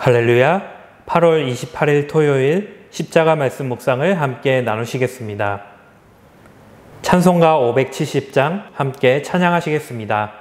할렐루야. 8월 28일 토요일 십자가 말씀 묵상을 함께 나누시겠습니다. 찬송가 570장 함께 찬양하시겠습니다.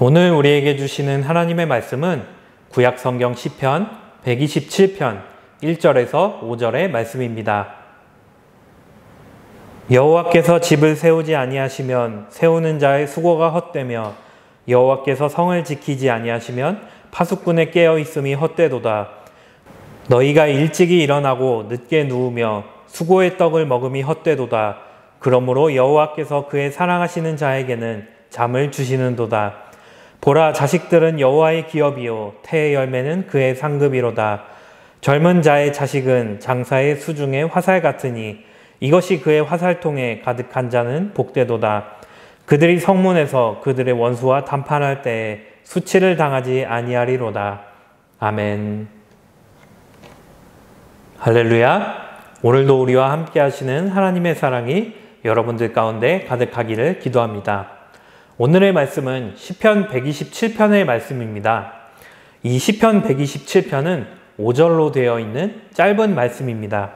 오늘 우리에게 주시는 하나님의 말씀은 구약 성경 시편 127편 1절에서 5절의 말씀입니다. 여호와께서 집을 세우지 아니하시면 세우는 자의 수고가 헛되며 여호와께서 성을 지키지 아니하시면 파수꾼의 깨어 있음이 헛되도다. 너희가 일찍이 일어나고 늦게 누우며 수고의 떡을 먹음이 헛되도다. 그러므로 여호와께서 그의 사랑하시는 자에게는 잠을 주시는도다. 보라, 자식들은 여호와의 기업이요 태의 열매는 그의 상급이로다. 젊은 자의 자식은 장사의 수중의 화살 같으니 이것이 그의 화살통에 가득한 자는 복되도다. 그들이 성문에서 그들의 원수와 담판할 때에 수치를 당하지 아니하리로다. 아멘. 할렐루야. 오늘도 우리와 함께 하시는 하나님의 사랑이 여러분들 가운데 가득하기를 기도합니다. 오늘의 말씀은 시편 127편의 말씀입니다. 이 시편 127편은 5절로 되어 있는 짧은 말씀입니다.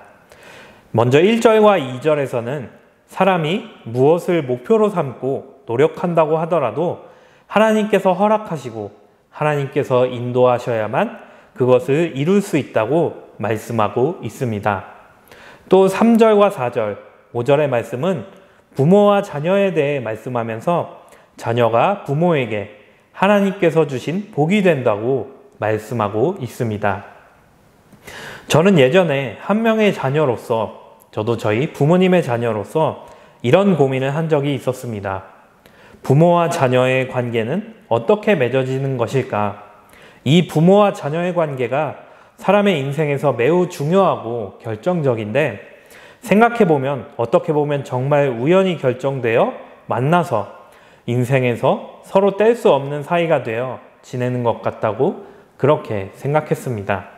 먼저 1절과 2절에서는 사람이 무엇을 목표로 삼고 노력한다고 하더라도 하나님께서 허락하시고 하나님께서 인도하셔야만 그것을 이룰 수 있다고 말씀하고 있습니다. 또 3절과 4절, 5절의 말씀은 부모와 자녀에 대해 말씀하면서 자녀가 부모에게 하나님께서 주신 복이 된다고 말씀하고 있습니다. 저는 예전에 한 명의 자녀로서, 저도 저희 부모님의 자녀로서 이런 고민을 한 적이 있었습니다. 부모와 자녀의 관계는 어떻게 맺어지는 것일까? 이 부모와 자녀의 관계가 사람의 인생에서 매우 중요하고 결정적인데, 생각해보면 어떻게 보면 정말 우연히 결정되어 만나서 인생에서 서로 뗄 수 없는 사이가 되어 지내는 것 같다고 그렇게 생각했습니다.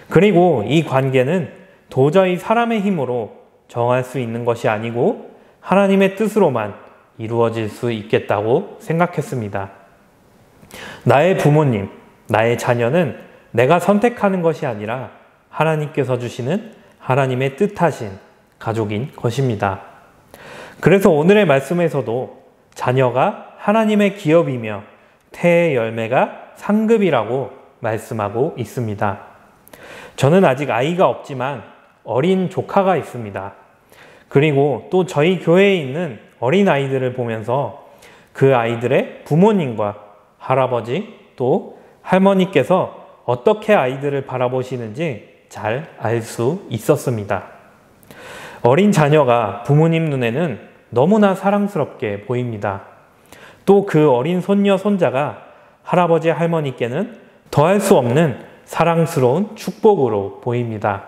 그리고 이 관계는 도저히 사람의 힘으로 정할 수 있는 것이 아니고 하나님의 뜻으로만 이루어질 수 있겠다고 생각했습니다. 나의 부모님, 나의 자녀는 내가 선택하는 것이 아니라 하나님께서 주시는 하나님의 뜻하신 가족인 것입니다. 그래서 오늘의 말씀에서도 자녀가 하나님의 기업이며 태의 열매가 상급이라고 말씀하고 있습니다. 저는 아직 아이가 없지만 어린 조카가 있습니다. 그리고 또 저희 교회에 있는 어린 아이들을 보면서 그 아이들의 부모님과 할아버지 또 할머니께서 어떻게 아이들을 바라보시는지 잘 알 수 있었습니다. 어린 자녀가 부모님 눈에는 너무나 사랑스럽게 보입니다. 또 그 어린 손녀, 손자가 할아버지, 할머니께는 더할 수 없는 사랑스러운 축복으로 보입니다.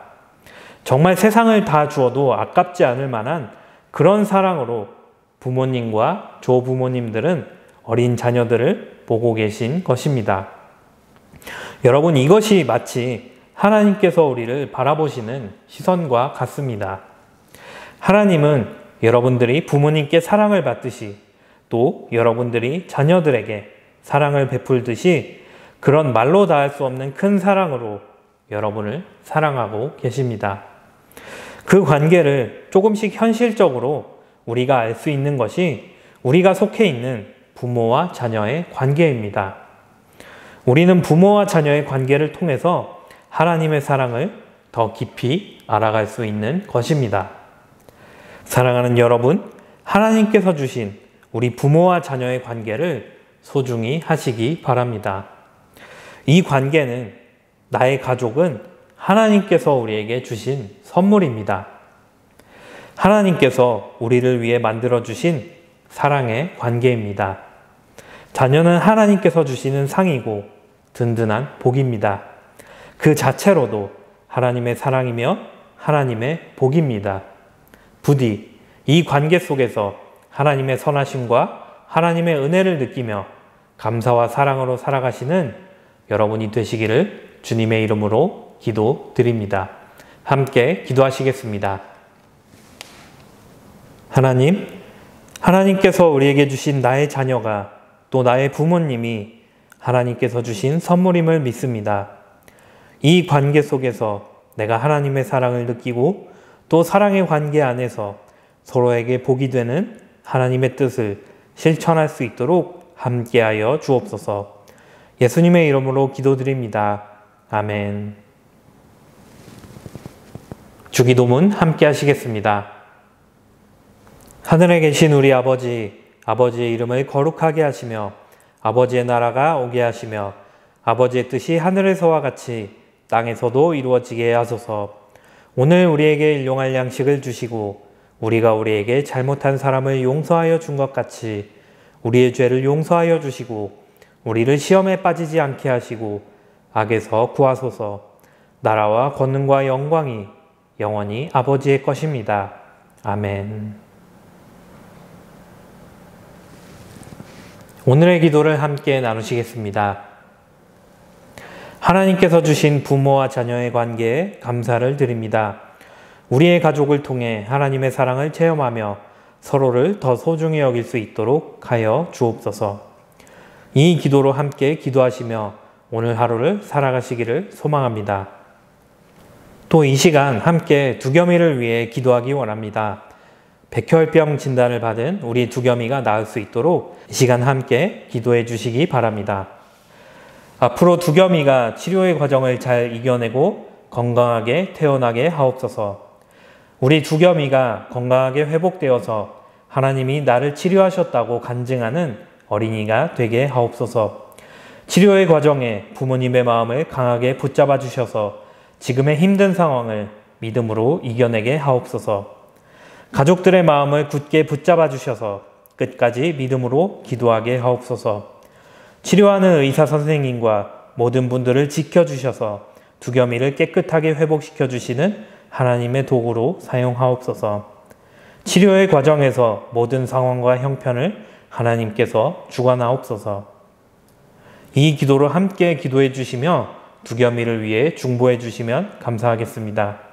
정말 세상을 다 주어도 아깝지 않을 만한 그런 사랑으로 부모님과 조부모님들은 어린 자녀들을 보고 계신 것입니다. 여러분, 이것이 마치 하나님께서 우리를 바라보시는 시선과 같습니다. 하나님은 여러분들이 부모님께 사랑을 받듯이 또 여러분들이 자녀들에게 사랑을 베풀듯이 그런 말로 다할 수 없는 큰 사랑으로 여러분을 사랑하고 계십니다. 그 관계를 조금씩 현실적으로 우리가 알 수 있는 것이 우리가 속해 있는 부모와 자녀의 관계입니다. 우리는 부모와 자녀의 관계를 통해서 하나님의 사랑을 더 깊이 알아갈 수 있는 것입니다. 사랑하는 여러분, 하나님께서 주신 우리 부모와 자녀의 관계를 소중히 하시기 바랍니다. 이 관계는, 나의 가족은 하나님께서 우리에게 주신 선물입니다. 하나님께서 우리를 위해 만들어주신 사랑의 관계입니다. 자녀는 하나님께서 주시는 상이고 든든한 복입니다. 그 자체로도 하나님의 사랑이며 하나님의 복입니다. 부디 이 관계 속에서 하나님의 선하심과 하나님의 은혜를 느끼며 감사와 사랑으로 살아가시는 여러분이 되시기를 주님의 이름으로 기도드립니다. 함께 기도하시겠습니다. 하나님, 하나님께서 우리에게 주신 나의 자녀가 또 나의 부모님이 하나님께서 주신 선물임을 믿습니다. 이 관계 속에서 내가 하나님의 사랑을 느끼고 또 사랑의 관계 안에서 서로에게 복이 되는 하나님의 뜻을 실천할 수 있도록 함께하여 주옵소서. 예수님의 이름으로 기도드립니다. 아멘. 주기도문 함께 하시겠습니다. 하늘에 계신 우리 아버지, 아버지의 이름을 거룩하게 하시며 아버지의 나라가 오게 하시며 아버지의 뜻이 하늘에서와 같이 땅에서도 이루어지게 하소서. 오늘 우리에게 일용할 양식을 주시고 우리가 우리에게 잘못한 사람을 용서하여 준 것 같이 우리의 죄를 용서하여 주시고 우리를 시험에 빠지지 않게 하시고 악에서 구하소서. 나라와 권능과 영광이 영원히 아버지의 것입니다. 아멘. 오늘의 기도를 함께 나누시겠습니다. 하나님께서 주신 부모와 자녀의 관계에 감사를 드립니다. 우리의 가족을 통해 하나님의 사랑을 체험하며 서로를 더 소중히 여길 수 있도록 하여 주옵소서. 이 기도로 함께 기도하시며 오늘 하루를 살아가시기를 소망합니다. 또 이 시간 함께 두겸이를 위해 기도하기 원합니다. 백혈병 진단을 받은 우리 두겸이가 나을 수 있도록 이 시간 함께 기도해 주시기 바랍니다. 앞으로 두겸이가 치료의 과정을 잘 이겨내고 건강하게 태어나게 하옵소서. 우리 두겸이가 건강하게 회복되어서 하나님이 나를 치료하셨다고 간증하는 어린이가 되게 하옵소서. 치료의 과정에 부모님의 마음을 강하게 붙잡아 주셔서 지금의 힘든 상황을 믿음으로 이겨내게 하옵소서. 가족들의 마음을 굳게 붙잡아 주셔서 끝까지 믿음으로 기도하게 하옵소서. 치료하는 의사 선생님과 모든 분들을 지켜주셔서 두겸이를 깨끗하게 회복시켜 주시는 하나님의 도구로 사용하옵소서. 치료의 과정에서 모든 상황과 형편을 하나님께서 주관하옵소서. 이 기도로 함께 기도해 주시며 두겸이를 위해 중보해 주시면 감사하겠습니다.